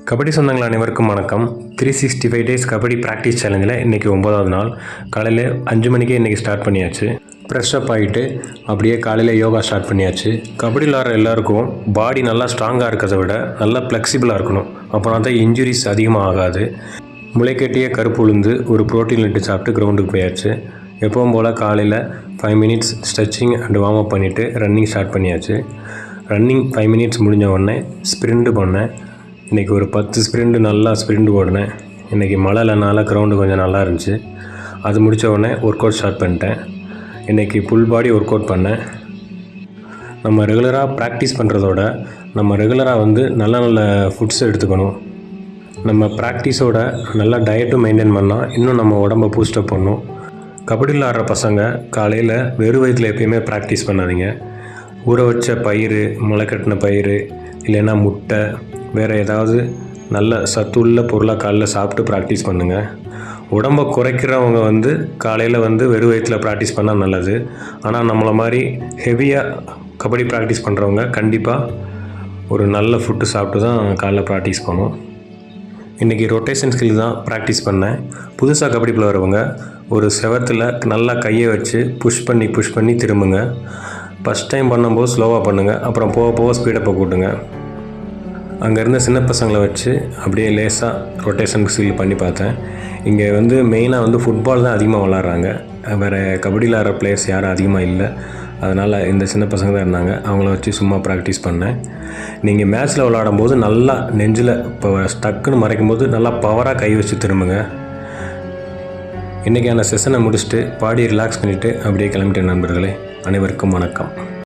கபடி சொந்தங்கள் அனைவருக்கும் வணக்கம். 365 டேஸ் கபடி ப்ராக்டிஸ் சேலஞ்சில் இன்றைக்கி 9வது நாள். காலையில் 5 மணிக்கே இன்றைக்கி ஸ்டார்ட் பண்ணியாச்சு. ஃப்ரெஷ்அப் ஆகிட்டு அப்படியே காலையில் யோகா ஸ்டார்ட் பண்ணியாச்சு. கபடி விளாட்ற எல்லாருக்கும் பாடி நல்லா ஸ்ட்ராங்காக இருக்கிறத விட நல்லா ஃப்ளெக்சிபிளாக இருக்கணும். அப்போனா தான் இன்ஜுரிஸ் அதிகமாக ஆகாது. முளைக்கட்டிய கருப்பு உளுந்து ஒரு ப்ரோட்டீன் லட்டு சாப்பிட்டு கிரவுண்டுக்கு போயாச்சு. எப்பவும் போல் காலையில் 5 minutes stretching and warm up பண்ணிவிட்டு ரன்னிங் ஸ்டார்ட் பண்ணியாச்சு. ரன்னிங் 5 மினிட்ஸ் முடிஞ்ச உடனே ஸ்ப்ரிண்ட் பண்ணேன். இன்றைக்கி ஒரு 10 ஸ்ப்ரிண்ட் நல்லா ஸ்ப்ரிண்ட் ஓடினேன். இன்றைக்கி மழை இல்லைனால கிரவுண்டு கொஞ்சம் நல்லா இருந்துச்சு. அது முடித்த உடனே ஒர்க் அவுட் ஸ்டார்ட் பண்ணிட்டேன். இன்றைக்கி ஃபுல் பாடி ஒர்க் அவுட் பண்ணேன். நம்ம ரெகுலராக ப்ராக்டிஸ் பண்ணுறதோட நம்ம ரெகுலராக நல்ல நல்ல ஃபுட்ஸ் எடுத்துக்கணும். நம்ம ப்ராக்டிஸோட நல்லா டயட்டும் மெயின்டைன் பண்ணால் இன்னும் நம்ம உடம்பை பூஸ்டப் பண்ணும். கபடி விளாட்ற பசங்க காலையில் வெறும் வயிற்றில் எப்பயுமே ப்ராக்டிஸ் பண்ணாதீங்க. ஊற வச்ச பயிறு, முளைக்கட்டின பயிறு, இல்லைன்னா முட்டை, வேறு ஏதாவது நல்ல சத்துள்ள பொருளாக காலைல சாப்பிட்டு ப்ராக்டிஸ் பண்ணுங்கள். உடம்பை குறைக்கிறவங்க காலையில் வெறும் வயிற்றில் ப்ராக்டிஸ் பண்ணால் நல்லது. ஆனால் நம்மளை மாதிரி ஹெவியாக கபடி ப்ராக்டிஸ் பண்ணுறவங்க கண்டிப்பாக ஒரு நல்ல ஃபுட்டு சாப்பிட்டு தான் காலைல ப்ராக்டிஸ் பண்ணணும். இன்றைக்கி ரொட்டேஷன் ஸ்கில் தான் ப்ராக்டிஸ் பண்ணேன். புதுசாக கபடி விளையாடுறவங்க ஒரு செவத்தில் நல்லா கையை வச்சு புஷ் பண்ணி திரும்புங்க. ஃபஸ்ட் டைம் பண்ணும்போது ஸ்லோவாக பண்ணுங்கள். அப்புறம் போக போக ஸ்பீடப்பை கூட்டுங்க. அங்கே இருந்த சின்ன பசங்களை வச்சு அப்படியே லேசாக ரொட்டேஷன் ஸ்கில் பண்ணி பார்த்தேன். இங்கே மெயினாக ஃபுட்பால் தான் அதிகமாக விளாட்றாங்க. வேறு கபடி விளாட்ற பிளேயர்ஸ் யாரும் அதிகமாக இல்லை. அதனால் இந்த சின்ன பசங்க தான் இருந்தாங்க. அவங்கள வச்சு சும்மா ப்ராக்டிஸ் பண்ணேன். நீங்கள் மேட்ச்சில் விளாடும் போது நல்லா நெஞ்சில் இப்போ ஸ்டக்குன்னு மறைக்கும் போது நல்லா பவராக கை வச்சு திரும்புங்க. இன்றைக்கான செஷனை முடிச்சுட்டு பாடியை ரிலாக்ஸ் பண்ணிவிட்டு அப்படியே கிளம்பிட்டேன். நண்பர்களே, அனைவருக்கும் வணக்கம்.